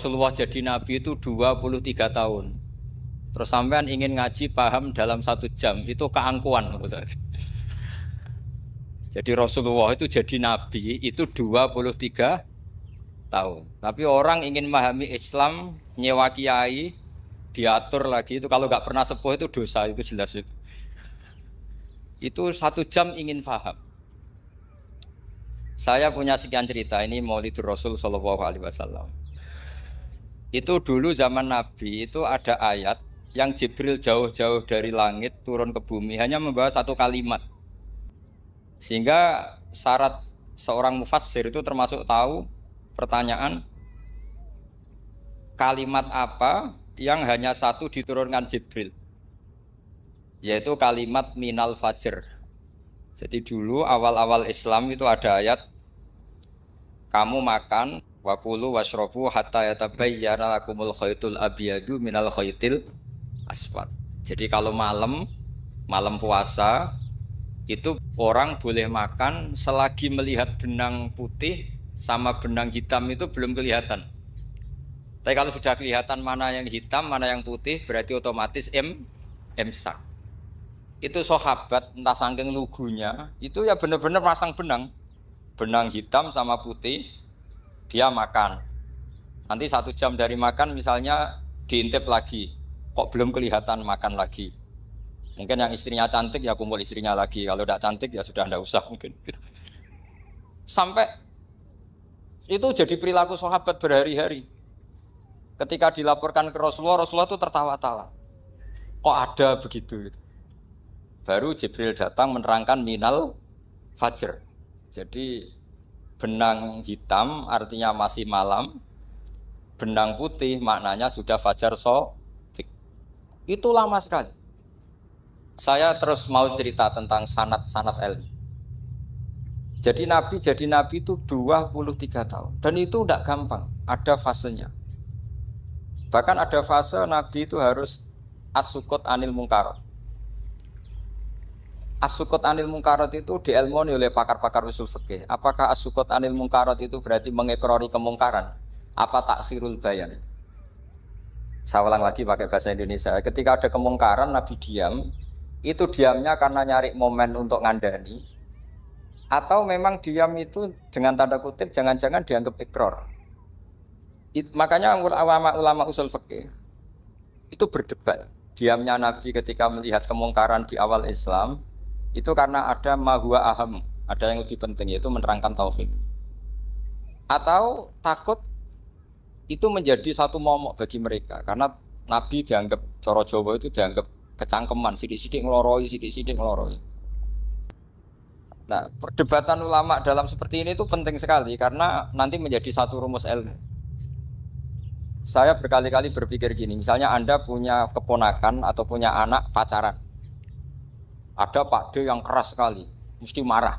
Rasulullah jadi nabi itu 23 tahun. Terus sampean ingin ngaji paham dalam 1 jam, itu keangkuhan. Jadi Rasulullah itu jadi nabi itu 23 tahun. Tapi orang ingin memahami Islam, nyewa kiai, diatur lagi itu kalau nggak pernah sepuh itu dosa, itu jelas itu. Itu 1 jam ingin paham. Saya punya sekian cerita ini Maulidur Rasul Shallallahu Alaihi Wasallam. Itu dulu zaman Nabi itu ada ayat yang Jibril jauh-jauh dari langit turun ke bumi hanya membawa satu kalimat. Sehingga syarat seorang mufassir itu termasuk tahu pertanyaan kalimat apa yang hanya satu diturunkan Jibril, yaitu kalimat minal fajr. Jadi dulu awal-awal Islam itu ada ayat kamu makan wakulu washrobu hatta yatabayyana lakumul khaytul abyadu minal khaytil aswad. Jadi kalau malam puasa itu orang boleh makan selagi melihat benang putih sama benang hitam itu belum kelihatan. Tapi kalau sudah kelihatan mana yang hitam, mana yang putih, berarti otomatis imsak. Itu sahabat entah saking lugunya, itu ya benar-benar pasang benang hitam sama putih, dia makan. Nanti 1 jam dari makan misalnya diintip lagi, kok belum kelihatan, makan lagi. Mungkin yang istrinya cantik ya kumpul istrinya lagi, kalau tidak cantik ya sudah tidak usah mungkin. Sampai itu jadi perilaku sahabat berhari-hari. Ketika dilaporkan ke Rasulullah, Rasulullah itu tertawa-tawa. Kok ada begitu? Baru Jibril datang menerangkan minal fajr. Jadi benang hitam artinya masih malam, benang putih maknanya sudah fajar shadiq. Itu lama sekali. Saya terus mau cerita tentang sanad-sanad ilmu. Jadi Nabi itu 23 tahun. Dan itu tidak gampang, ada fasenya. Bahkan ada fase Nabi itu harus as-sukut anil mungkarat. As-sukut anil mungkarat itu diilmoni oleh pakar-pakar usul fikih. Apakah as-sukut anil mungkarat itu berarti mengekrori kemungkaran? Apa takhirul bayan? Saya ulang lagi pakai bahasa Indonesia. Ketika ada kemungkaran, Nabi diam. Itu diamnya karena nyari momen untuk ngandani. Atau memang diam itu dengan tanda kutip jangan-jangan dianggap ikrar. Makanya ulama usul fikih itu berdebat. Diamnya Nabi ketika melihat kemungkaran di awal Islam itu karena ada ma huwa aham, ada yang lebih penting yaitu menerangkan tauhid. Atau takut itu menjadi satu momok bagi mereka karena Nabi dianggap coro Jawa itu dianggap kecangkeman, sidik-sidik ngeloroi. Nah, perdebatan ulama dalam seperti ini itu penting sekali karena nanti menjadi satu rumus ilmu. Saya berkali-kali berpikir gini, misalnya Anda punya keponakan atau punya anak pacaran. Ada Pak D yang keras sekali, mesti marah.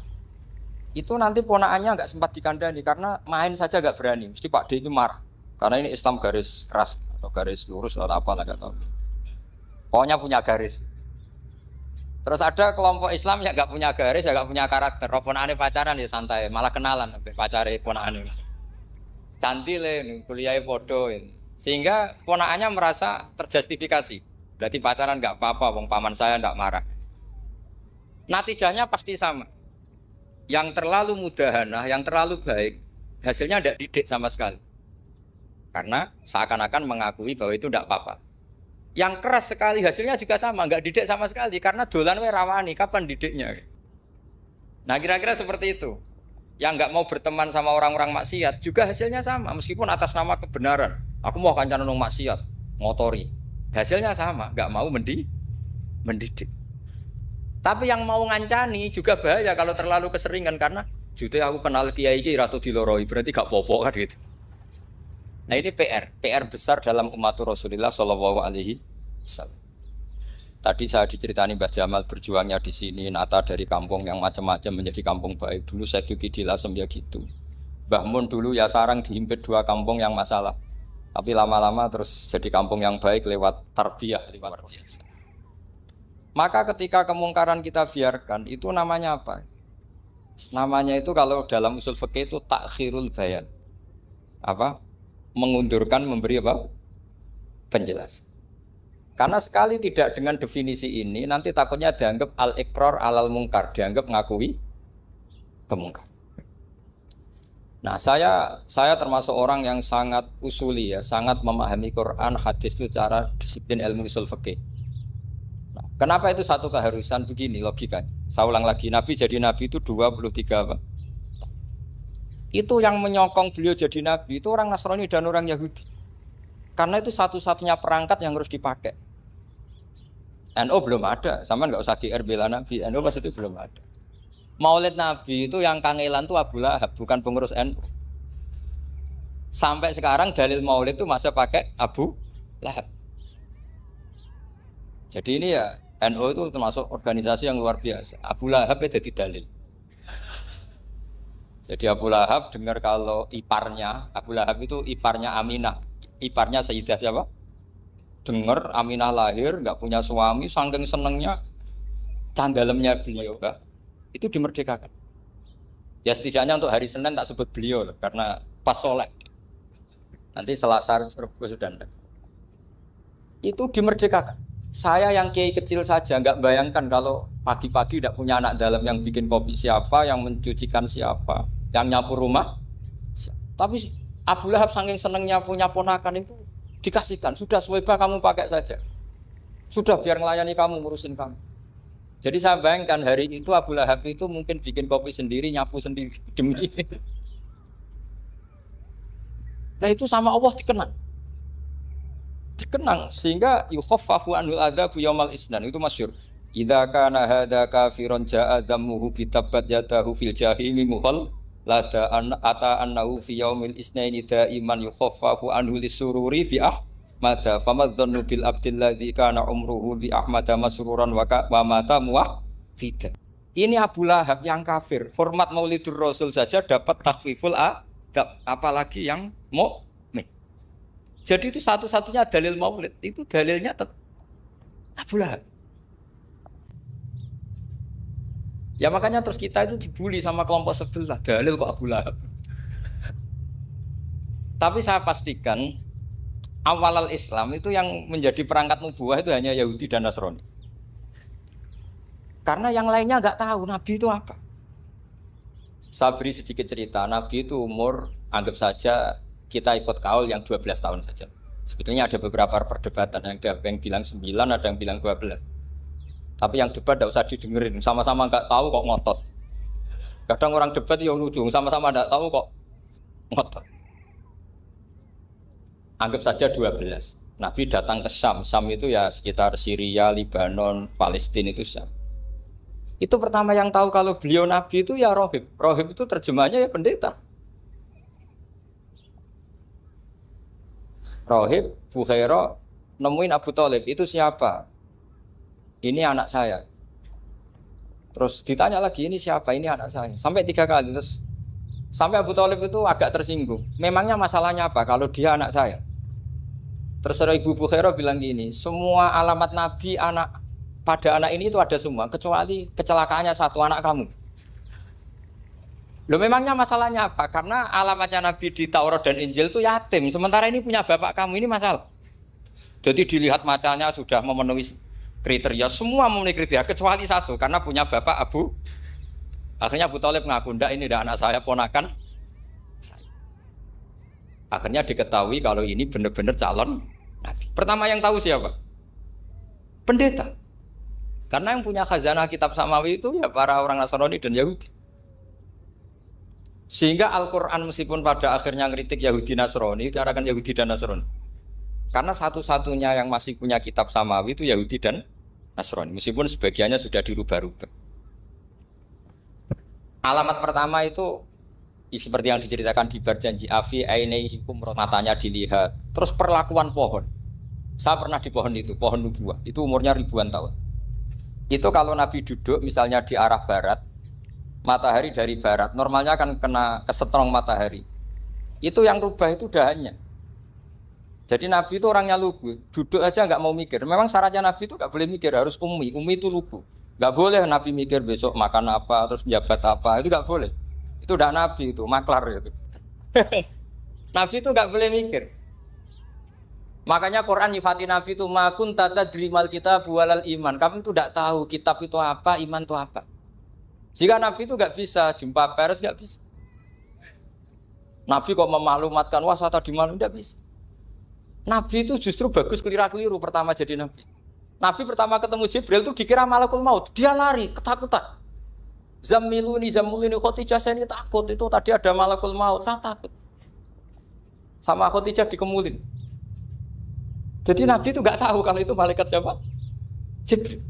Itu nanti ponakannya nggak sempat dikandani karena main saja nggak berani, mesti Pak D itu marah. Karena ini Islam garis keras atau garis lurus atau apa lah nggak tahu. Pokoknya punya garis. Terus ada kelompok Islam yang nggak punya garis, ya nggak punya karakter. Ponakannya pacaran ya santai, malah kenalan pacarnya ponakannya. Cantik kuliahnya podo, sehingga ponakannya merasa terjustifikasi. Berarti pacaran nggak apa-apa, wong paman saya nggak marah. Natijahnya pasti sama. Yang terlalu mudahanah, yang terlalu baik, hasilnya tidak didik sama sekali. Karena seakan-akan mengakui bahwa itu tidak apa-apa. Yang keras sekali hasilnya juga sama, nggak didik sama sekali. Karena dolan we rawani, kapan didiknya? Nah kira-kira seperti itu. Yang nggak mau berteman sama orang-orang maksiat juga hasilnya sama, meskipun atas nama kebenaran. Aku mau kancan nang maksiat, ngotori. Hasilnya sama, nggak mau mendidik. Tapi yang mau ngancani juga bahaya kalau terlalu keseringan karena jute aku kenal kiai iki ratu diloroi, berarti gak popo kan gitu. Nah ini PR besar dalam umat Rasulullah Shallallahu Alaihi Wasallam. Tadi saya diceritani Mbah Jamal berjuangnya di sini, nata dari kampung yang macam-macam menjadi kampung baik. Dulu saya Duki di Lasem ya gitu. Mbah Mun dulu ya sarang dihimpit 2 kampung yang masalah. Tapi lama-lama terus jadi kampung yang baik lewat tarbiyah, lewat biasa. Maka ketika kemungkaran kita biarkan, itu namanya apa? Namanya itu kalau dalam usul fikih itu takhirul bayan. Apa? mengundurkan memberi apa? Penjelasan. Karena sekali tidak dengan definisi ini nanti takutnya dianggap al-iqrar alal mungkar, dianggap ngakui kemungkar. Nah, saya termasuk orang yang sangat usuli ya, sangat memahami Quran, hadis itu secara disiplin ilmu usul fikih. Nah, kenapa itu satu keharusan begini logikanya? Saya ulang lagi, Nabi jadi Nabi itu 23 apa? Itu yang menyokong beliau jadi Nabi itu orang Nasrani dan orang Yahudi. Karena itu satu-satunya perangkat yang harus dipakai. NU belum ada, sama nggak usah GR bela Nabi, NU pas itu belum ada. Maulid Nabi itu yang kangelan itu Abu Lahab, bukan pengurus NU. Sampai sekarang dalil maulid itu masih pakai Abu Lahab. Jadi ini ya NU itu termasuk organisasi yang luar biasa. Abu Lahab itu jadi dalil. Jadi Abu Lahab dengar kalau iparnya, Abu Lahab itu iparnya Aminah, iparnya Sayyidah siapa? Dengar Aminah lahir, nggak punya suami, saking senengnya canggalemnya beliau, itu dimerdekakan. Ya setidaknya untuk hari Senin tak sebut beliau loh, karena pas soleh. Nanti Selasa Rabu sudah. Itu dimerdekakan. Saya yang kiai kecil saja nggak bayangkan kalau pagi-pagi tidak punya anak dalam yang bikin kopi siapa, yang mencucikan siapa, yang nyapu rumah. Tapi Abu Lahab saking senengnya punya ponakan itu dikasihkan. Sudah Suwaibah kamu pakai saja. Sudah biar melayani kamu, ngurusin kamu. Jadi saya bayangkan hari itu Abu Lahab itu mungkin bikin kopi sendiri, nyapu sendiri demi. Nah itu sama Allah dikenang sehingga yukhaffafu anhul adzabu yaumal isnan itu masyhur. Idza kana hadza kafiron ja'a dhammuhu bi tabbat yadahu fil jahimi muhal lada ata annahu fi yaumil isnaini daiman yukhaffafu anhu lisururi bi mada famadzannu bil abdil ladzi kana umruhu bi ahmada masruran wa mata muwahhida. Ini Abu Lahab yang kafir, hormat Maulidur Rasul saja dapat takhfiful adab, apalagi yang mukmin. Jadi itu satu-satunya dalil Maulid, itu dalilnya Abu Lahab. Ya makanya terus kita itu dibully sama kelompok sebelah, dalil kok Abu Lahab. Tapi saya pastikan awal Islam itu yang menjadi perangkat nubuwah itu hanya Yahudi dan Nasrani. Karena yang lainnya nggak tahu Nabi itu apa. Saya beri sedikit cerita, Nabi itu umur anggap saja kita ikut kaul yang 12 tahun saja. Sebetulnya ada beberapa perdebatan, ada yang bilang 9, ada yang bilang 12. Tapi yang debat tidak usah didengerin, sama-sama nggak tahu kok ngotot. Kadang orang debat yang lucu, sama-sama nggak tahu kok ngotot. Anggap saja 12. Nabi datang ke Syam. Syam itu ya sekitar Syria, Lebanon, Palestina itu Syam. Itu pertama yang tahu kalau beliau Nabi itu ya rohib. Rohib itu terjemahnya ya pendeta. Rohib, Bukhaira, nemuin Abu Thalib. Itu siapa? Ini anak saya. Terus ditanya lagi, ini siapa? Ini anak saya. Sampai 3 kali. Terus sampai Abu Thalib itu agak tersinggung. Memangnya masalahnya apa kalau dia anak saya? Terus Ibu Bukhaira bilang gini, semua alamat Nabi pada anak ini itu ada semua, kecuali kecelakaannya satu, anak kamu. Loh memangnya masalahnya apa? Karena alamatnya Nabi di Taurat dan Injil itu yatim, sementara ini punya bapak kamu, ini masalah. Jadi dilihat macanya sudah memenuhi kriteria, semua memenuhi kriteria, kecuali satu, karena punya bapak Abu. Akhirnya Abu Thalib ngaku, enggak ini enggak anak saya, ponakan saya. Akhirnya diketahui kalau ini benar-benar calon Nabi. Pertama yang tahu siapa? Pendeta. Karena yang punya khazanah kitab samawi itu ya para orang Nasrani dan Yahudi. Sehingga Al-Quran meskipun pada akhirnya ngeritik Yahudi Nasrani, diarahkan Yahudi dan Nasrani. Karena satu-satunya yang masih punya kitab samawi itu Yahudi dan Nasrani. Meskipun sebagiannya sudah dirubah-rubah. Alamat pertama itu seperti yang diceritakan di berjanji afi ainaihikum, matanya dilihat. Terus perlakuan pohon. Saya pernah di pohon itu, pohon nubuah. Itu umurnya ribuan tahun. Itu kalau Nabi duduk misalnya di arah barat, matahari dari barat, normalnya akan kena kesetrong matahari. Itu yang rubah itu dahannya. Jadi Nabi itu orangnya lugu, duduk aja nggak mau mikir. Memang syaratnya Nabi itu nggak boleh mikir, harus ummi. Ummi itu lugu. Nggak boleh Nabi mikir besok makan apa, terus jabat apa, itu nggak boleh. Itu udah Nabi itu, maklar itu. Nabi itu nggak boleh mikir. Makanya Quran nyifati Nabi itu makun tata drimal kita bualal iman. Kamu itu tidak tahu kitab itu apa, iman itu apa. Jika Nabi itu nggak bisa jumpa pers, nggak bisa. Nabi kok memaklumatkan wah saya tadi malu, nggak bisa. Nabi itu justru bagus keliru pertama jadi Nabi. Nabi pertama ketemu Jibril itu dikira malakul maut, dia lari ketakutan. Zamiluni Khotijah saya ini takut itu tadi ada malakul maut, saya takut. Sama Khotijah dikemulin. Jadi Nabi itu nggak tahu kalau itu malaikat siapa? Jibril.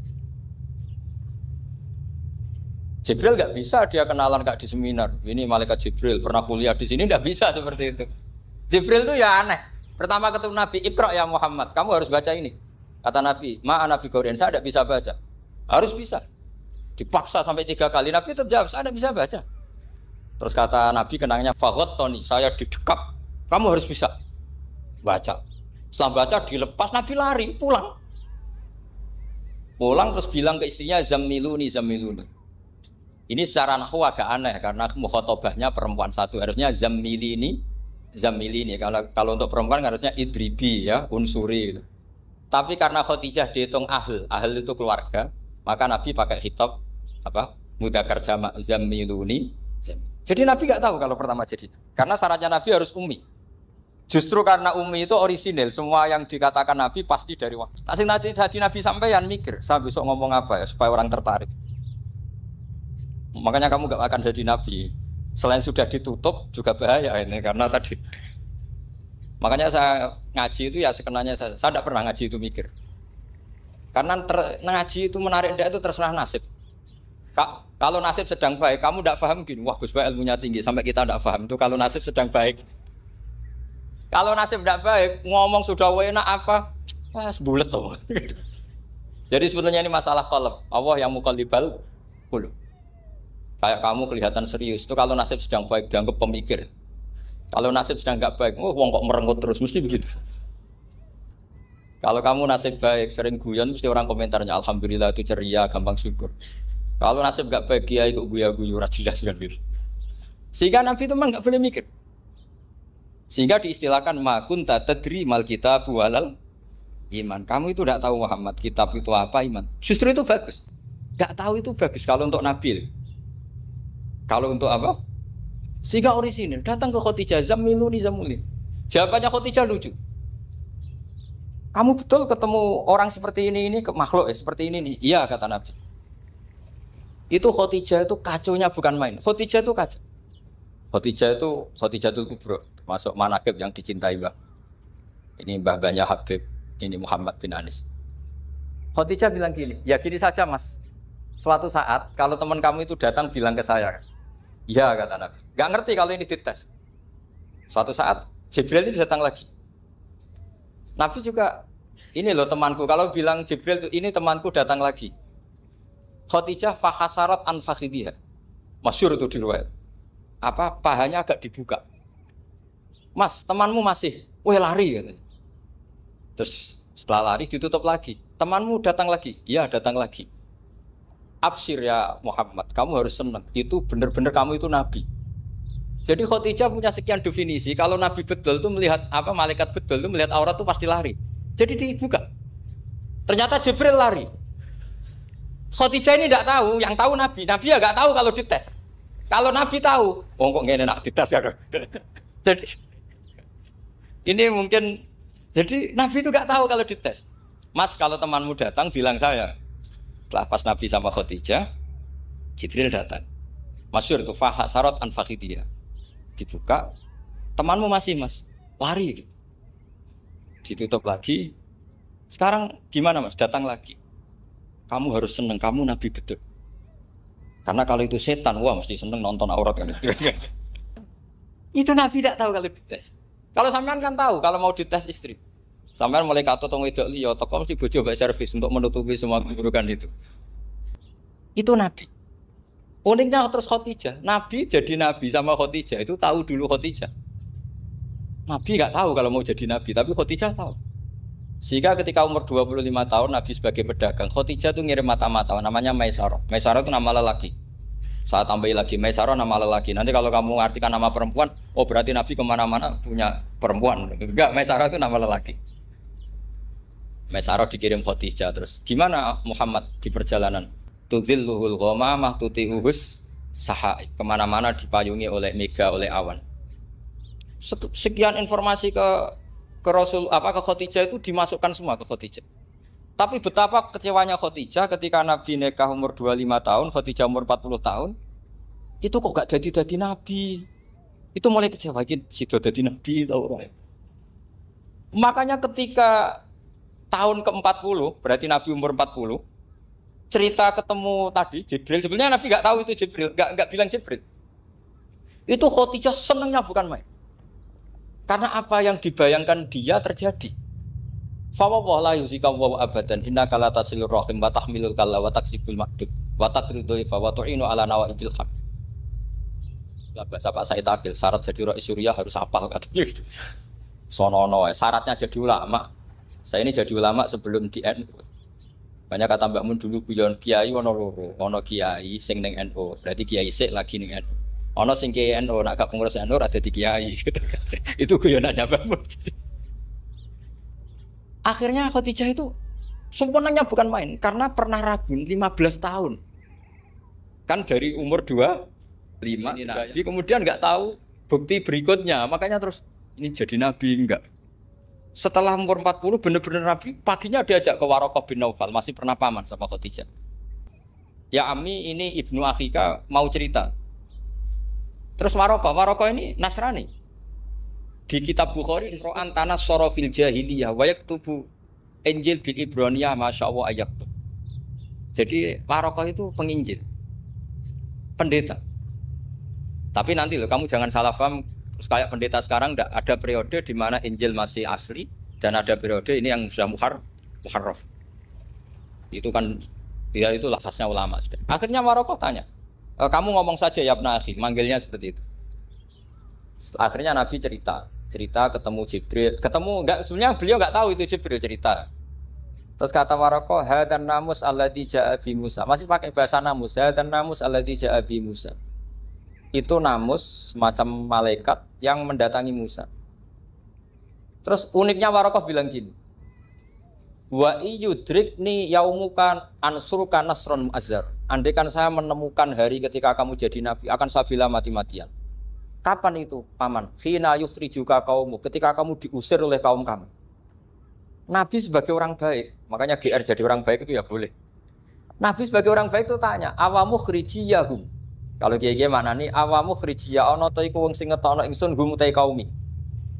Jibril nggak bisa dia kenalan nggak di seminar. Ini malaikat Jibril pernah kuliah di sini nggak bisa seperti itu. Jibril itu ya aneh. Pertama ketemu Nabi, Iqra ya Muhammad, kamu harus baca ini. Kata Nabi, Nabi Qur'an saya tidak bisa baca. Harus bisa. Dipaksa sampai 3 kali. Nabi tetap jawab, saya tidak bisa baca. Terus kata Nabi kenangnya fagot Tony, saya didekap. Kamu harus bisa baca. Setelah baca dilepas, Nabi lari pulang. Pulang terus bilang ke istrinya Zamiluni. Ini secara nahwu agak aneh karena mukhotobahnya perempuan satu, harusnya Zamilini. Kalau untuk perempuan harusnya idribi ya, unsuri gitu. Tapi karena Khadijah dihitung ahl itu keluarga, maka Nabi pakai khitab mudzakkar jamak Zamiluni. Jadi Nabi nggak tahu kalau pertama jadi, karena syaratnya Nabi harus ummi. Justru karena ummi itu orisinil, semua yang dikatakan Nabi pasti dari wahyu. Nanti Nabi sampeyan mikir, saya besok ngomong apa ya supaya orang tertarik. Makanya kamu gak akan jadi Nabi. Selain sudah ditutup juga bahaya ini karena tadi. Makanya saya ngaji itu ya sekenanya saya tidak pernah ngaji itu mikir. Karena ngaji itu menarik itu terserah nasib. Kalau nasib sedang baik, kamu tidak paham gini, wah Gus Baik ilmunya tinggi sampai kita tidak paham itu kalau nasib sedang baik. Kalau nasib tidak baik, ngomong sudah enak apa, wah sebulet tuh. Jadi sebetulnya ini masalah qalb. Allah yang muqallibal qulub. Kayak kamu kelihatan serius, itu kalau nasib sedang baik dianggap pemikir. Kalau nasib sedang nggak baik, wong kok merenggut terus, mesti begitu. Kalau kamu nasib baik, sering guyon, mesti orang komentarnya alhamdulillah itu ceria, gampang syukur. Kalau nasib nggak baik, ya ikut guya-guyu, jelas kan gitu. Sehingga Nabi itu memang nggak boleh mikir. Sehingga diistilahkan makun tadri mal kitab walal iman. Kamu itu tidak tahu Muhammad kitab itu apa iman. Justru itu bagus. Nggak tahu itu bagus kalau untuk Nabi. Kalau untuk apa? Sehingga orisinil datang ke Khadijah Zamiluni. Jawabannya Khadijah lucu. Kamu betul ketemu orang seperti ini ke makhluk seperti ini nih. Iya kata Nabi. Itu Khadijah itu kacaunya bukan main. Khadijah itu kacau. Khadijatul Kubra, masuk manaqib yang dicintai Mbah. Ini mbah-mbahnya Habib, ini Muhammad bin Anis. Khadijah bilang gini, ya gini saja Mas. Suatu saat kalau teman kamu itu datang bilang ke saya, iya kata Nabi. Gak ngerti kalau ini dites. Suatu saat Jibril itu datang lagi. Nabi juga, ini loh temanku. Kalau bilang Jibril itu ini temanku datang lagi. Khadijah fakhasarat an fakhidhiha. Masyhur itu di riwayat. Pahanya agak dibuka. Mas, temanmu masih, lari katanya. Terus setelah lari ditutup lagi. Temanmu datang lagi. Iya, datang lagi. Absyir ya Muhammad, kamu harus senang. Itu benar-benar kamu itu nabi. Jadi Khadijah punya sekian definisi. Kalau nabi betul itu melihat malaikat betul itu melihat aurat itu pasti lari. Jadi dibuka. Ternyata Jibril lari. Khadijah ini tidak tahu, yang tahu nabi. Nabi ya nggak tahu kalau dites. Kalau Nabi tahu, kok ngene nak dites ya. Jadi ini mungkin, jadi Nabi itu nggak tahu kalau dites. Mas, kalau temanmu datang bilang saya. Setelah pas Nabi sama Khadijah, Jibril datang. Masyhur itu fahasarat an fakhidiyah. Dibuka, temanmu masih Mas, lari gitu. Ditutup lagi. Sekarang gimana Mas? Datang lagi. Kamu harus senang, kamu Nabi betul. Karena kalau itu setan, wah mesti seneng nonton aurat kan itu. Itu Nabi tidak tahu kalau dites. Kalau sampean kan tahu kalau mau dites istri. Sampean mulai kato tong wedok liya teko mesti bojo mbak servis untuk menutupi semua keburukan itu. Itu Nabi. Uniknya terus Khadijah. Nabi jadi Nabi sama Khadijah itu tahu dulu Khadijah. Nabi enggak tahu kalau mau jadi Nabi, tapi Khadijah tahu. Sehingga ketika umur 25 tahun Nabi sebagai pedagang, Khadijah itu ngirim mata-mata namanya Maisarah. Maisarah itu nama lelaki. Saya tambahi lagi Maisarah nama lelaki. Nanti kalau kamu artikan nama perempuan, oh berarti Nabi kemana-mana punya perempuan. Enggak, Maisarah itu nama lelaki. Maisarah dikirim Khadijah terus. Gimana Muhammad di perjalanan? Tudhilluhul ghamamah tuti'uhus sahaib. Kemana-mana dipayungi oleh mega, oleh awan. Sekian informasi ke Rasul ke Khadijah itu dimasukkan semua ke Khadijah. Tapi betapa kecewanya Khadijah ketika Nabi nikah umur 25 tahun, Khadijah umur 40 tahun. Itu kok gak jadi Nabi. Itu mulai kecewa sido jadi Nabi tahu orang. Makanya ketika tahun ke-40, berarti Nabi umur 40, cerita ketemu tadi Jibril, sebenarnya Nabi gak tahu itu Jibril, gak bilang Jibril. Itu Khadijah senangnya bukan main. Karena apa yang dibayangkan dia terjadi. Fa wa la yuzika wa abadan innaka la tasilur rahim wa tahmilul kalla wa taksibul maqdud wa taqridu fa wa tu'inu ala nawaibil haq. Lah bahasa Pak Said Akil, syarat jadi rais Suriah harus hafal katanya gitu. Sonono syaratnya jadi ulama. Saya ini jadi ulama sebelum di NU. Banyak kata Mbak Mun dulu guyon kiai ono loro, ono kiai sing ning NU, berarti kiai sik lagi ning NU. Ono sing kiai NU nak gak pengurus NU ada di kiai gitu. Itu guyonannya Mbak Mun. Akhirnya Khadijah itu sempurnanya bukan main karena pernah ragu 15 tahun. Kan dari umur 25 Nabi, kemudian nggak tahu bukti berikutnya, makanya terus ini jadi Nabi enggak. Setelah umur 40 benar-benar Nabi, paginya diajak ke Waraqah bin Naufal, masih pernah paman sama Khadijah. Ya Ami, ini Ibnu Akhika mau cerita. Terus Waraqah ini Nasrani. Di kitab Bukhari Ro'an tanah sorofil jahiliyah wa yaktubu Injil bil Ibraniyah masyaallah ayaktub. Jadi Waraqah itu penginjil. Pendeta. Tapi nanti loh kamu jangan salah paham. Terus kayak pendeta sekarang ada periode di mana Injil masih asli dan ada periode ini yang sudah muharraf. Itu kan dia itu lafaznya ulama. Akhirnya Waraqah tanya, kamu ngomong saja ya Ibnu Akhi, manggilnya seperti itu. Akhirnya Nabi cerita ketemu Jibril, sebenarnya beliau nggak tahu itu Jibril cerita. Terus kata Waraqah, hadan namus alladzi ja'a bi Musa. Masih pakai bahasa namus, hadan namus alladzi ja'a bi Musa. Itu namus semacam malaikat yang mendatangi Musa. Terus uniknya Waraqah bilang gini, wa iyudrikni yaumukan ansuruka nasron mu'azzar. Andaikan saya menemukan hari ketika kamu jadi nabi, akan saya bela mati-matian. Kapan itu, paman? Khina yukhrijuka kaumu, ketika kamu diusir oleh kaum kamu. Nabi sebagai orang baik, makanya GR jadi orang baik itu ya boleh. Nabi sebagai orang baik itu tanya, awamu khrijiyahum. Kalau kiai-kiai maknani awamu khrijiyah ana ta iku wong sing ngetokno ingsun hum utai kaumi.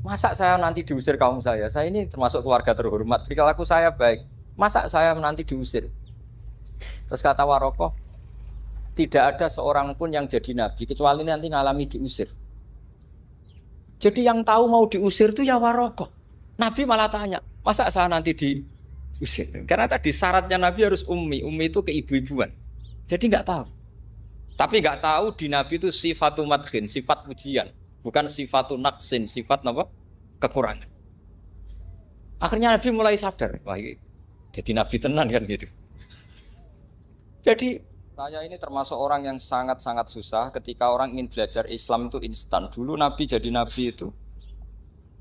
Masa saya nanti diusir kaum saya? Saya ini termasuk keluarga terhormat, perilaku saya baik. Masa saya nanti diusir? Terus kata Waraqah, tidak ada seorang pun yang jadi nabi kecuali nanti ngalami diusir. Jadi yang tahu mau diusir itu ya Waraqah. Nabi malah tanya, masa saya nanti diusir? Karena tadi syaratnya Nabi harus ummi itu keibu-ibuan. Jadi nggak tahu. Tapi nggak tahu di Nabi itu sifatu madkhin, sifat pujian, bukan sifatu naqsin, sifat apa? Kekurangan. Akhirnya Nabi mulai sadar, wah jadi Nabi tenan kan gitu. Jadi saya ini termasuk orang yang sangat-sangat susah ketika orang ingin belajar Islam itu instan. Dulu Nabi jadi Nabi itu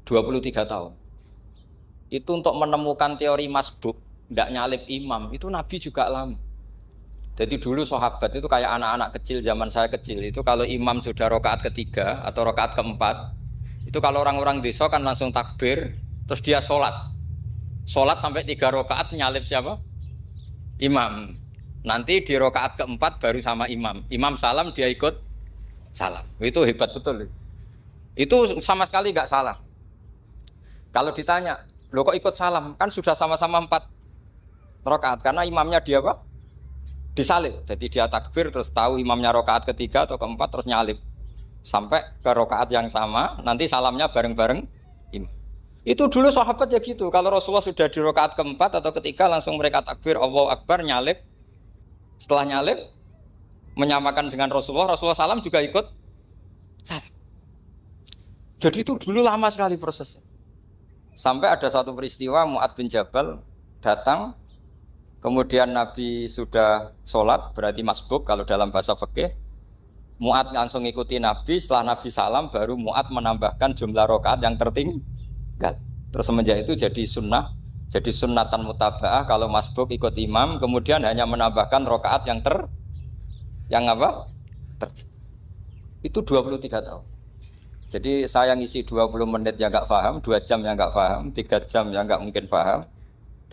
23 tahun. Itu untuk menemukan teori masbuk, tidak nyalip imam, itu Nabi juga lama. Jadi dulu sahabat itu kayak anak-anak kecil zaman saya kecil itu kalau imam sudah rakaat ketiga atau rakaat keempat itu kalau orang-orang desa kan langsung takbir terus dia sholat sampai 3 rakaat nyalip siapa? Imam. Nanti di rakaat keempat baru sama imam salam dia ikut salam. Itu hebat betul. Itu sama sekali nggak salah. Kalau ditanya, lo kok ikut salam? Kan sudah sama-sama 4 rakaat karena imamnya dia apa? Disalib, jadi dia takbir terus tahu imamnya rakaat ketiga atau keempat terus nyalip sampai ke rakaat yang sama, nanti salamnya bareng-bareng imam. Itu dulu sahabat ya gitu. Kalau Rasulullah sudah di rakaat keempat atau ketiga langsung mereka takbir Allahu Akbar nyalip. Setelah nyalip menyamakan dengan Rasulullah salam juga ikut salam. Jadi itu dulu lama sekali prosesnya. Sampai ada satu peristiwa Mu'adz bin Jabal datang. Kemudian Nabi sudah sholat, berarti masbuk kalau dalam bahasa fikih. Mu'ad langsung ikuti Nabi, setelah Nabi salam baru Mu'ad menambahkan jumlah rakaat yang tertinggal. Terus semenjak itu jadi sunnah, jadi sunnatan mutaba'ah kalau masbuk ikut imam, kemudian hanya menambahkan rakaat yang apa? Itu 23 tahun. Jadi saya ngisi 20 menit yang enggak paham, 2 jam yang enggak paham, 3 jam yang enggak mungkin paham.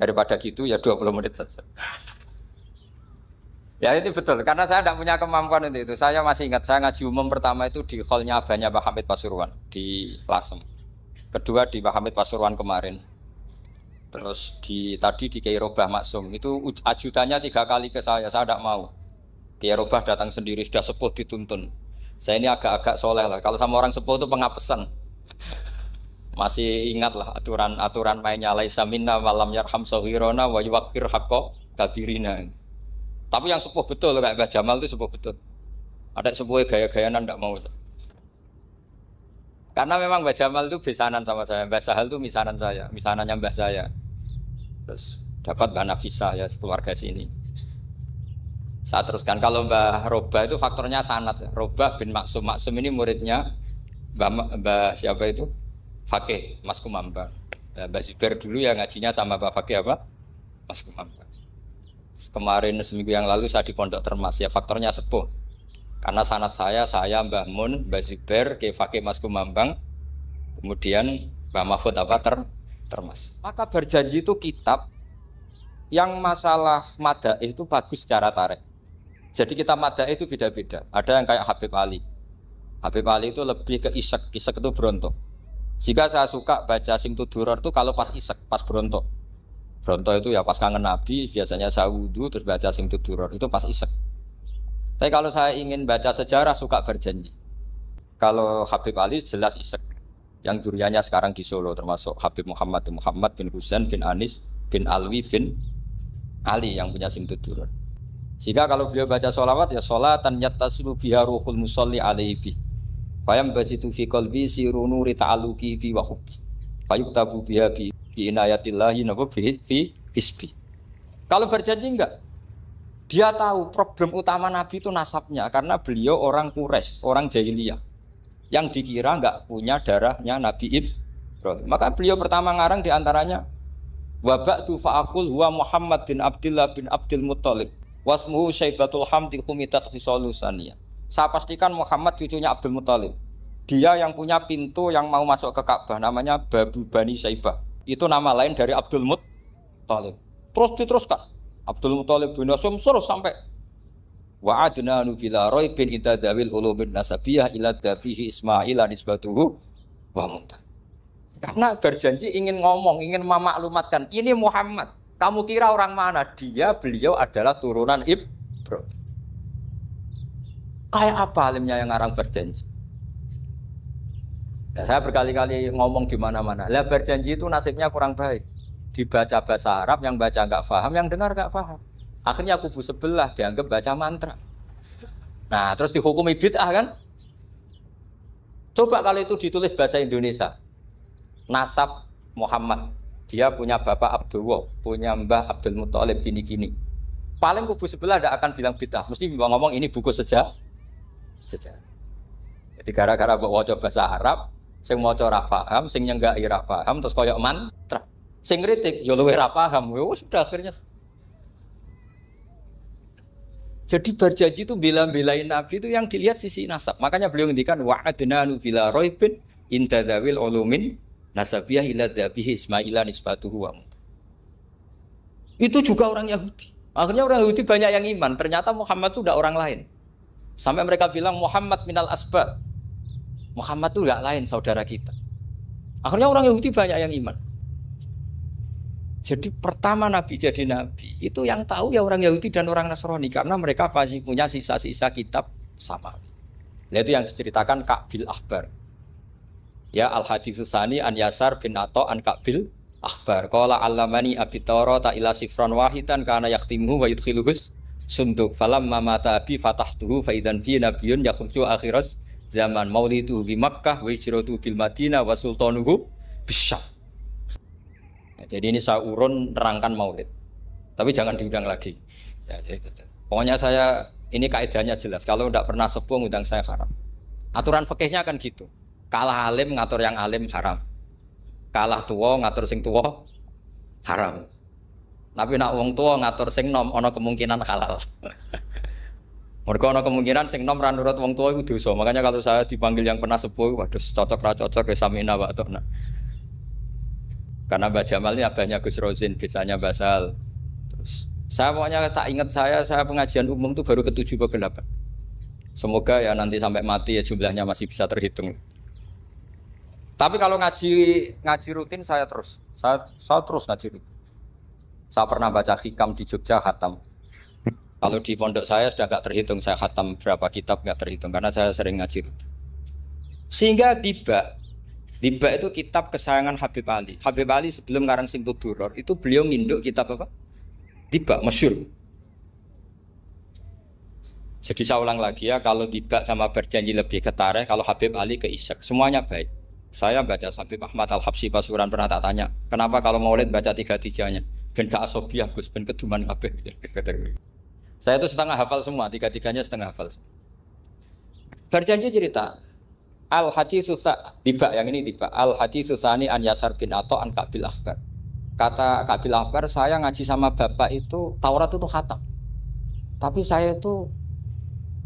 Daripada gitu ya 20 menit saja. Ya itu betul, karena saya tidak punya kemampuan untuk itu. Saya masih ingat, saya ngaji umum pertama itu di hallnya abahnya Pak Hamid Pasuruan di Lasem. Kedua di Pak Hamid Pasuruan kemarin. Terus tadi di Kiai Robah Maksum, itu ajudannya 3 kali ke saya tidak mau. Kiai Robah datang sendiri, sudah sepuh dituntun. Saya ini agak-agak soleh lah, kalau sama orang sepuh itu pengapesan. Masih ingat lah aturan mainnya laisa minna walam yarham saghirana wa yuwaqqir haqqa kabirina. Tapi yang sepuh betul kayak Mbah Jamal itu sepuh betul. Ada sepuh gaya-gayaan enggak mau. Karena memang Mbah Jamal itu besanan sama saya, Mbah Sahal itu misanan saya, misanannya Mbah saya. Terus dapat Mbah Nafisa ya keluarga sini. Saya teruskan kalau Mbah Robah itu faktornya sanad. Robah bin Maksum, Maksum ini muridnya Mbah siapa itu? Fakih Mas Kumambang. Mbah Zubair dulu ya ngajinya sama Mbah Fakih apa? Mas Kumambang. Kemarin seminggu yang lalu saya di Pondok Termas ya faktornya sepuh. Karena sanad saya Mbah Mun, Mbah Zubair, Kiai Fakih Mas Kumambang, kemudian Mbah Mahfud apa Termas. Maka berjanji itu kitab yang masalah madaih itu bagus secara tarikh. Jadi kita madaih itu beda-beda. Ada yang kayak Habib Ali. Habib Ali itu lebih ke isek itu berontok. Jika saya suka baca Simtud-Duror itu kalau pas isek, pas berontok. Berontok itu ya pas kangen Nabi, biasanya saya wudu terus baca Simtud-Duror itu pas isek. Tapi kalau saya ingin baca sejarah suka berjanji. Kalau Habib Ali jelas isek. Yang duriannya sekarang di Solo termasuk Habib Muhammad bin Husain bin Anis bin Alwi bin Ali yang punya Simtud-Duror. Jika kalau beliau baca sholawat ya sholatan yattasilu biha ruhul musalli alaihi. Fayam basitu fi qalbi siru nuri ta'alluqi fi wa hubbi. Fayuktabu biha bi inayatillahi nabu fi hisbi. Kalau berjanji enggak? Dia tahu problem utama Nabi itu nasabnya karena beliau orang Quraisy, orang jahiliyah yang dikira enggak punya darahnya Nabi Ibrahim. Maka beliau pertama ngarang diantaranya wa ba'du fa'aqul huwa Muhammad bin Abdullah bin Abdul Muttalib wasmuhu Syaibatul Hamdi Khumitat Khisalusaniyah. Saya pastikan Muhammad cucunya Abdul Muttalib. Dia yang punya pintu yang mau masuk ke Ka'bah namanya Babu Bani Syaibah. Itu nama lain dari Abdul Muttalib. Terus diteruskan. Abdul Muttalib bin Hasyim terus sampai wa adnanu bila raibin itadzawil ulumin nasabiyah ila dabihi Ismail nisbatuhu wa muntah. Karena berjanji ingin ngomong, ingin memaklumatkan ini Muhammad. Kamu kira orang mana? Beliau adalah turunan Ibrahim. Kayak apa alimnya yang ngarang berjanji? Ya, saya berkali-kali ngomong di mana-mana. Lah berjanji itu nasibnya kurang baik. Dibaca bahasa Arab, yang baca nggak paham, yang dengar nggak paham. Akhirnya kubu sebelah dianggap baca mantra. Nah, terus dihukumi bid'ah kan? Coba kalau itu ditulis bahasa Indonesia. Nasab Muhammad. Dia punya bapak Abdullah, punya mbah Abdul Muttalib gini-gini. Paling kubu sebelah tidak akan bilang bid'ah. Mesti ngomong ini buku sejarah. Jadi gara-gara bawa bahasa Arab, sing maca ora paham, sing nyenggaki ora paham, terus koyok mantra. Sing kritik yo luwih ora paham. Sudah akhirnya. Jadi berjanji itu bela-belain Nabi itu yang dilihat sisi nasab. Makanya beliau ngendikan wa'adnanu bila raibin intadzawil ulumin nasabiyah ila dzabihi Ismaila nisbatuhu wa. Itu juga orang Yahudi. Akhirnya orang Yahudi banyak yang iman. Ternyata Muhammad itu tidak orang lain. Sampai mereka bilang Muhammad minal asbab. Muhammad itu enggak lain saudara kita. Akhirnya orang Yahudi banyak yang iman. Jadi pertama Nabi jadi Nabi itu yang tahu ya orang Yahudi dan orang Nasrani karena mereka pasti punya sisa-sisa kitab sama. Nah, itu yang diceritakan Ka'bil Ahbar. Ya Al-Haditsus Tsani an Yasar bin Atha an Ka'bil Ahbar. Qala 'allamani Abi Tawrata ila sifran wahidan kana yaqtimuhu wa yudkhiluhus sunduk falamma mata abi fatahtuhu fa idzan fi nabiyyun yakhruju akhiras zaman maulidu bi Makkah wa hijratu bil Madinah wa sultanuhu bisyam. Jadi ini saya urun nerangkan maulid. Tapi jangan diundang lagi. Ya, jadi, pokoknya saya ini kaidahnya jelas. Kalau tidak pernah sepuh ngundang saya haram. Aturan fikihnya kan gitu. Kalah alim ngatur yang alim haram. Kalah tua ngatur sing tua haram. Tapi nak wong tua ngatur sing nom ana kemungkinan halal. Mergo ana kemungkinan sing nom ra nurut wong tua itu dosa. Makanya kalau saya dipanggil yang pernah sepuh, waduh cocok ra cocok ya samina wa atona. Karena Mbak Jamal ini abahnya Gus Rozin, biasanya Basal. Terus saya pokoknya tak ingat saya pengajian umum itu baru ke-7 ke 8. Semoga ya nanti sampai mati ya jumlahnya masih bisa terhitung. Tapi kalau ngaji rutin saya terus ngaji rutin. Saya pernah baca hikam di Jogja khatam. Kalau di pondok saya sudah nggak terhitung saya khatam berapa kitab nggak terhitung karena saya sering ngaji rutin. Sehingga Diba itu kitab kesayangan Habib Ali. Habib Ali sebelum ngarang Simtud Duror itu beliau nginduk kitab apa? Diba, masyhur. Jadi saya ulang lagi ya, kalau Diba sama Berjanji lebih ke tarikh, kalau Habib Ali ke Isyak, semuanya baik. Saya baca Habib Ahmad Al-Habsyi Pasuruan pernah tak tanya, kenapa kalau Maulid baca 3-3-nya? Ben gak asobiah Gus, ben keduman kabeh. Saya itu setengah hafal semua, 3-3-nya setengah hafal. Berjanji cerita Al-Haditsu Diba yang ini Diba. Al-Haditsu Tsani an Yasar bin Atha an Kabil Akhbar. Kata Kabil Akhbar, saya ngaji sama bapak itu Taurat itu khatam. Tapi saya itu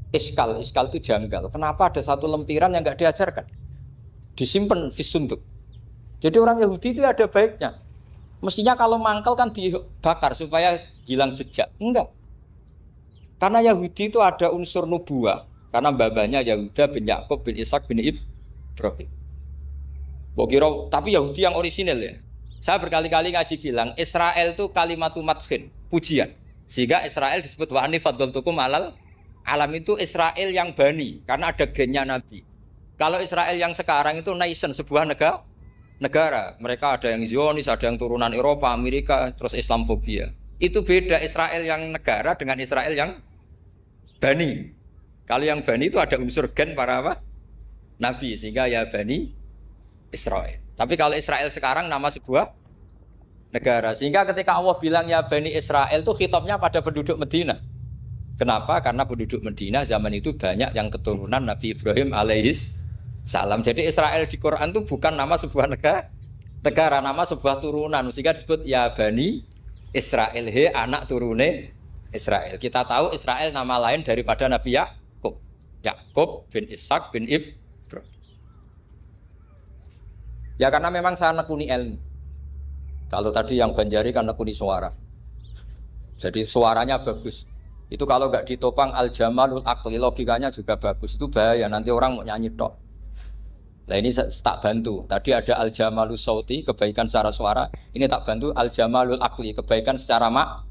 iskal itu janggal. Kenapa ada satu lempiran yang enggak diajarkan? Disimpan fisunduk. Jadi orang Yahudi itu ada baiknya. Mestinya kalau mangkal kan dibakar supaya hilang jejak. Enggak. Karena Yahudi itu ada unsur nubuwah. Karena babanya Yahuda bin Yakub bin Ishak bin Ibrahim. Tapi Yahudi yang orisinal ya. Saya berkali-kali ngaji bilang Israel itu kalimatu madhin, pujian. Sehingga Israel disebut wa anni faddaltukum alal alam itu Israel yang bani karena ada gennya Nabi. Kalau Israel yang sekarang itu nation sebuah negara. Mereka ada yang Zionis, ada yang turunan Eropa, Amerika, terus Islamfobia. Itu beda Israel yang negara dengan Israel yang bani. Kalau yang Bani itu ada unsur gen para apa? Nabi, sehingga ya Bani Israel. Tapi kalau Israel sekarang nama sebuah negara. Sehingga ketika Allah bilang ya Bani Israel itu khitabnya pada penduduk Medina. Kenapa? Karena penduduk Medina zaman itu banyak yang keturunan Nabi Ibrahim alaihis salam. Jadi Israel di Quran itu bukan nama sebuah negara, nama sebuah turunan. Sehingga disebut ya Bani Israel, he anak turune Israel. Kita tahu Israel nama lain daripada Nabi Yakub bin Ishak bin Ibrahim. Ya karena memang saya nekuni ilmu. Kalau tadi yang Banjari kan nekuni suara. Jadi suaranya bagus. Itu kalau nggak ditopang al-jamalul aqli, logikanya juga bagus. Itu bahaya, nanti orang mau nyanyi tok. Nah ini tak bantu. Tadi ada al-jamalus sauti, kebaikan secara suara. Ini tak bantu al-jamalul aqli, kebaikan secara makna.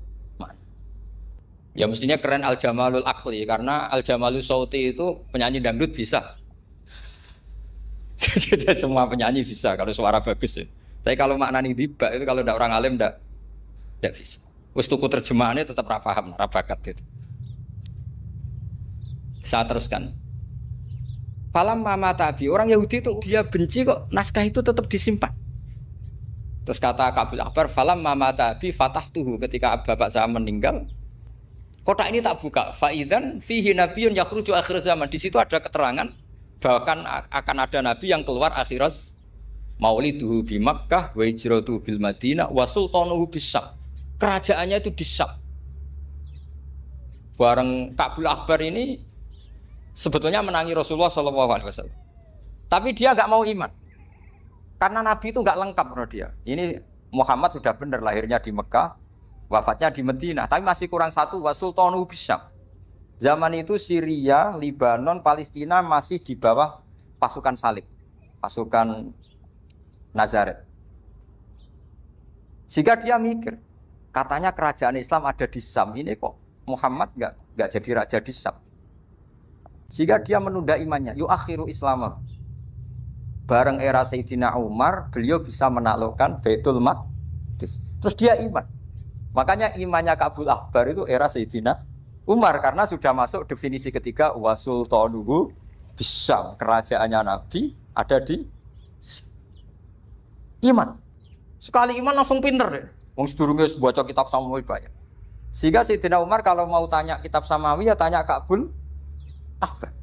Ya mestinya keren al-jamalul aqli karena al-jamalus sauti itu penyanyi dangdut bisa. Jadi semua penyanyi bisa kalau suara bagus ya. Tapi kalau maknani Diba itu kalau tidak orang alim tidak bisa. Wis tuku terjemahannya tetap ra paham, ra bakat gitu. Saya teruskan. Falam mama tabi, orang Yahudi itu dia benci kok naskah itu tetap disimpan. Terus kata Kabil Akhbar, falam mama tabi fatahtuhu, ketika bapak saya meninggal, kotak ini tak buka. Faidan fihi nabiyyun yakhruju akhir zaman. Di situ ada keterangan bahkan akan ada nabi yang keluar akhirat. Mauliduhu bi Makkah wa hijratuhu bil Madinah wa sultanuhu bis-Syam. Kerajaannya itu di Syam. Bareng Kabil Akhbar ini sebetulnya menangi Rasulullah SAW. Tapi dia enggak mau iman. Karena nabi itu enggak lengkap menurut dia. Ini Muhammad sudah benar lahirnya di Mekah, wafatnya di Madinah, tapi masih kurang satu, wa sultanuhu bis-Syam. Zaman itu Syria, Lebanon, Palestina masih di bawah pasukan salib, pasukan Nazaret. Sehingga dia mikir, katanya kerajaan Islam ada di Syam, ini kok Muhammad enggak jadi raja di Syam. Sehingga dia menunda imannya, yuakhiru Islam. Bareng era Sayyidina Umar, beliau bisa menaklukkan Baitul Maqdis. Terus dia iman. Makanya imannya Kabil Akhbar itu era Sayyidina Umar karena sudah masuk definisi ketiga wa sultanuhu bis-Syam, kerajaannya Nabi ada di iman. Sekali iman langsung pinter deh. Wong sedurunge baca kitab Samuel banyak. Sehingga Sayyidina Umar kalau mau tanya kitab Samawi ya tanya Ka'bul Ahbar.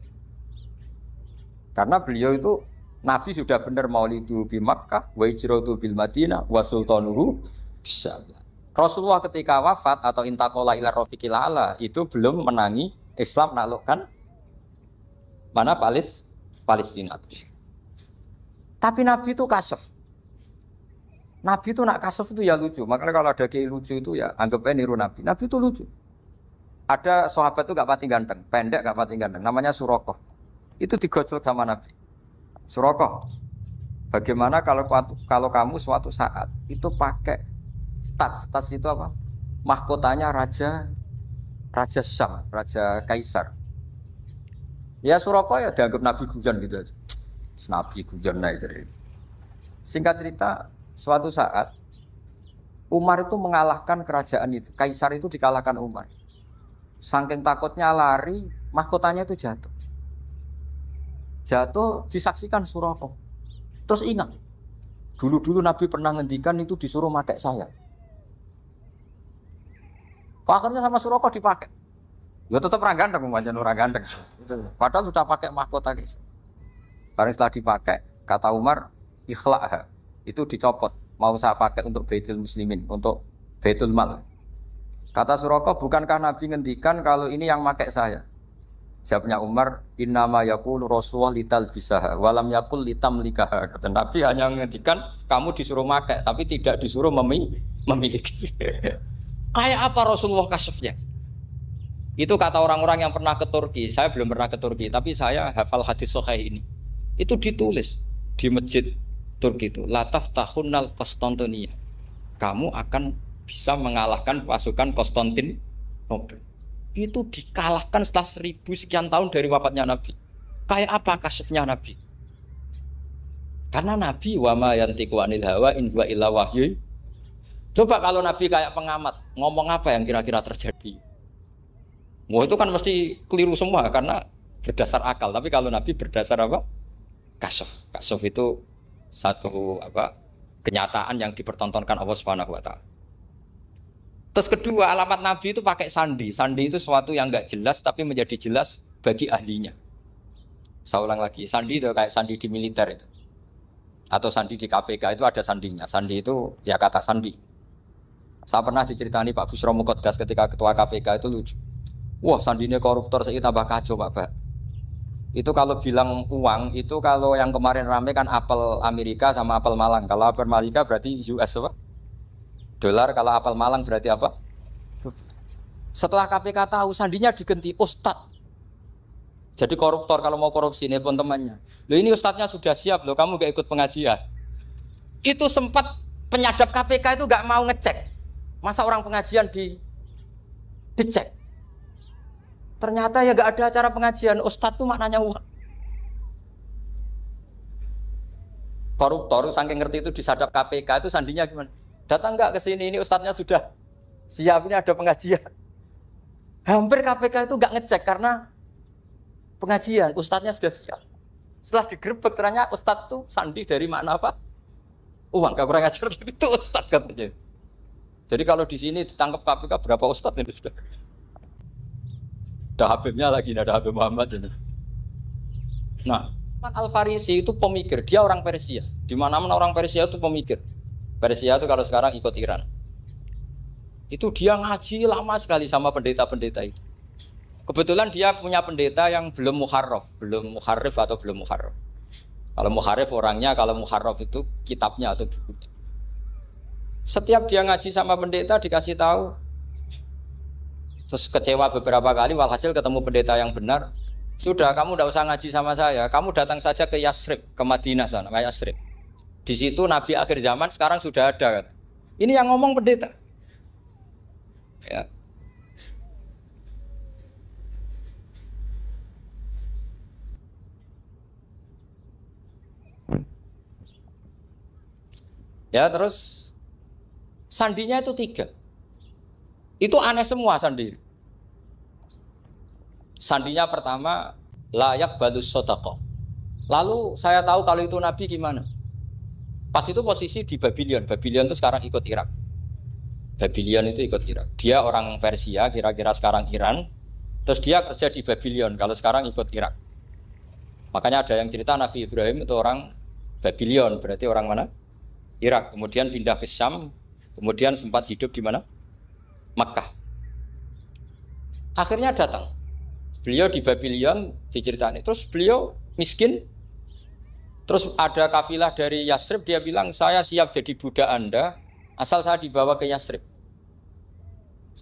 Karena beliau itu Nabi sudah benar maulidu bi Makkah wa hijratu bil Madinah wa sultanuhu bisyam. Rasulullah ketika wafat atau intaqala ila rafiqil ala itu belum menangi Islam naklukkan mana Palestina. Tapi Nabi itu kasef. Nabi itu nak kasef itu ya lucu. Makanya kalau ada kiai lucu itu ya anggapnya niru Nabi. Nabi itu lucu. Ada sahabat itu gak pati ganteng, pendek gak pati ganteng. Namanya Surakoh. Itu digojol sama Nabi. Surakoh, bagaimana kalau kamu suatu saat itu pakai tas itu apa? Mahkotanya Raja Syam, Raja Kaisar. Ya Surakoh ya dianggap Nabi Gujan gitu aja. Nabi Gujan naik cerita. Singkat cerita, suatu saat Umar itu mengalahkan kerajaan itu. Kaisar itu dikalahkan Umar. Saking takutnya lari, mahkotanya itu jatuh. Jatuh disaksikan Surakoh. Terus ingat, dulu Nabi pernah ngendikan itu disuruh pakai saya. Akhirnya sama Surakoh dipakai. Ya tetap orang ganteng, orang ganteng. Padahal sudah pakai mahkota guys. Karena setelah dipakai, kata Umar, ikhla'ha. Itu dicopot. Mau saya pakai untuk Baitul Muslimin, untuk Baitul Mal. Kata Surakoh, bukankah Nabi ngendikan kalau ini yang pakai saya? Jawabnya Umar, innama yaqulu Rasulullah lital bisaha, walam yaqul litamlikaha. Kata Nabi hanya ngendikan kamu disuruh pakai, tapi tidak disuruh memiliki. Kayak apa Rasulullah kasefnya? Itu kata orang-orang yang pernah ke Turki. Saya belum pernah ke Turki, tapi saya hafal hadis sahih ini. Itu ditulis di masjid Turki itu. Lataf tahunnal Konstantinia. Kamu akan bisa mengalahkan pasukan Konstantinopel. Itu dikalahkan setelah 1000 sekian tahun dari wafatnya Nabi. Kayak apa kasefnya Nabi? Karena Nabi wa ma yantiqu anil hawa in huwa illa wahyu. Coba kalau Nabi kayak pengamat, ngomong apa yang kira-kira terjadi? Wah itu kan mesti keliru semua karena berdasar akal. Tapi kalau Nabi berdasar apa? Kasef. Kasef itu satu apa? Kenyataan yang dipertontonkan Allah Subhanahu wa taala. Terus kedua, alamat Nabi itu pakai sandi. Sandi itu sesuatu yang enggak jelas tapi menjadi jelas bagi ahlinya. Saya ulang lagi, sandi itu kayak sandi di militer itu. Atau sandi di KPK itu ada sandinya. Sandi itu ya kata sandi. Saya pernah diceritani Pak Busro Mukoddas ketika ketua KPK itu lucu. Wah sandinya koruptor saya tambah kacau Pak. Itu kalau bilang uang itu kalau yang kemarin rame kan apel Amerika sama apel Malang. Kalau apel Amerika berarti US apa? Dolar, kalau apel Malang berarti apa? Setelah KPK tahu sandinya diganti Ustadz. Jadi koruptor kalau mau korupsi ini pun temannya. Loh ini Ustadznya sudah siap loh, kamu gak ikut pengajian. Itu sempat penyadap KPK itu gak mau ngecek. Masa orang pengajian dicek. Ternyata ya gak ada acara pengajian. Ustadz tuh maknanya uang. Koruptor saking ngerti itu disadap KPK itu sandinya gimana? Datang nggak ke sini, ini ustadznya sudah siap, ini ada pengajian. Hampir KPK itu nggak ngecek karena pengajian, ustadznya sudah siap. Setelah digerebek ternyata ustadz tuh sandi dari makna apa? Uang, gak kurang ajar itu ustadz katanya. Jadi kalau di sini ditangkap KPK berapa ustadz ini sudah? Ada Habibnya lagi, ada Habib Muhammad ini. Nah, Al-Farisi itu pemikir, dia orang Persia. Di mana-mana orang Persia itu pemikir. Persia itu kalau sekarang ikut Iran. Itu dia ngaji lama sekali sama pendeta-pendeta itu. Kebetulan dia punya pendeta yang belum muharraf atau belum muharraf. Kalau muharraf orangnya, kalau muharraf itu kitabnya atau bukunya. Setiap dia ngaji sama pendeta dikasih tahu. Terus kecewa beberapa kali, walhasil ketemu pendeta yang benar. Sudah, kamu tidak usah ngaji sama saya. Kamu datang saja ke Yasrib, ke Madinah sana, Yasrib. Di situ Nabi akhir zaman sekarang sudah ada kan. Ini yang ngomong pendeta. Ya. Ya terus sandinya itu 3. Itu aneh semua sandi. Sandinya pertama layak balus sodaqah. Lalu saya tahu kalau itu Nabi gimana. Pas itu posisi di Babylon. Babylon itu sekarang ikut Irak. Babylon itu ikut Irak. Dia orang Persia, kira-kira sekarang Iran. Terus dia kerja di Babylon, kalau sekarang ikut Irak. Makanya ada yang cerita Nabi Ibrahim itu orang Babylon, berarti orang mana? Irak. Kemudian pindah ke Syam, kemudian sempat hidup di mana? Makkah. Akhirnya datang. Beliau di Babylon diceritain. Terus beliau miskin. Terus ada kafilah dari Yasrib, dia bilang, saya siap jadi budak Anda, asal saya dibawa ke Yasrib.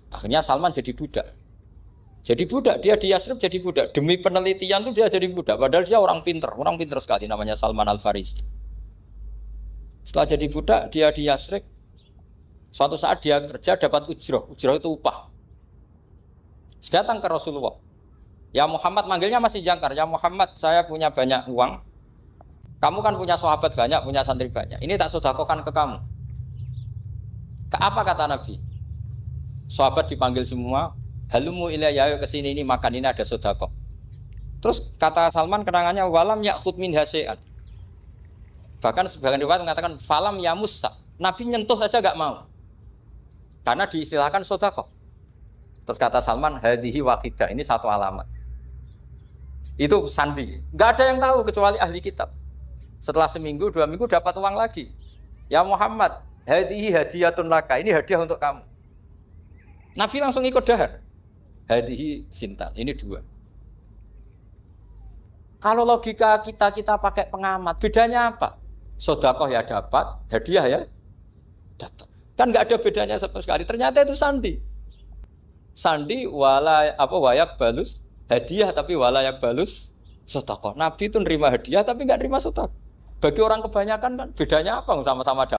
Akhirnya Salman jadi budak. Jadi budak, dia di Yasrib jadi budak. Demi penelitian tuh dia jadi budak. Padahal dia orang pinter sekali, namanya Salman Al-Farisi. Setelah jadi budak, dia di Yasrib. Suatu saat dia kerja dapat ujroh itu upah. Datang ke Rasulullah. Ya Muhammad, manggilnya masih jangkar. Ya Muhammad, saya punya banyak uang. Kamu kan punya sahabat banyak, punya santri banyak. Ini tak sedekahkan ke kamu. Apa kata Nabi? Sahabat dipanggil semua, halumu ilayya, ke sini, ini makan, ini ada sedekah. Terus kata Salman kenangannya, walam ya'khud min hasya'an. Bahkan sebagian riwayat mengatakan falam yamussa. Nabi nyentuh saja enggak mau. Karena diistilahkan sedekah. Terus kata Salman, hadhihi waqidah, ini satu alamat. Itu sandi. Enggak ada yang tahu kecuali ahli kitab. Setelah seminggu, 2 minggu dapat uang lagi. Ya Muhammad, hadhihi hadiyatun laka, ini hadiah untuk kamu. Nabi langsung ikut dahar. Hadhihi sintan, ini 2. Kalau logika kita pakai pengamat, bedanya apa? Sedekah ya dapat, hadiah ya dapat. Kan nggak ada bedanya sama sekali. Ternyata itu sandi. Sandi wayak balus hadiah, tapi walayak balus sedekah. Nabi itu nerima hadiah tapi nggak nerima sedekah. Bagi orang kebanyakan kan bedanya apa? Sama-sama dapat.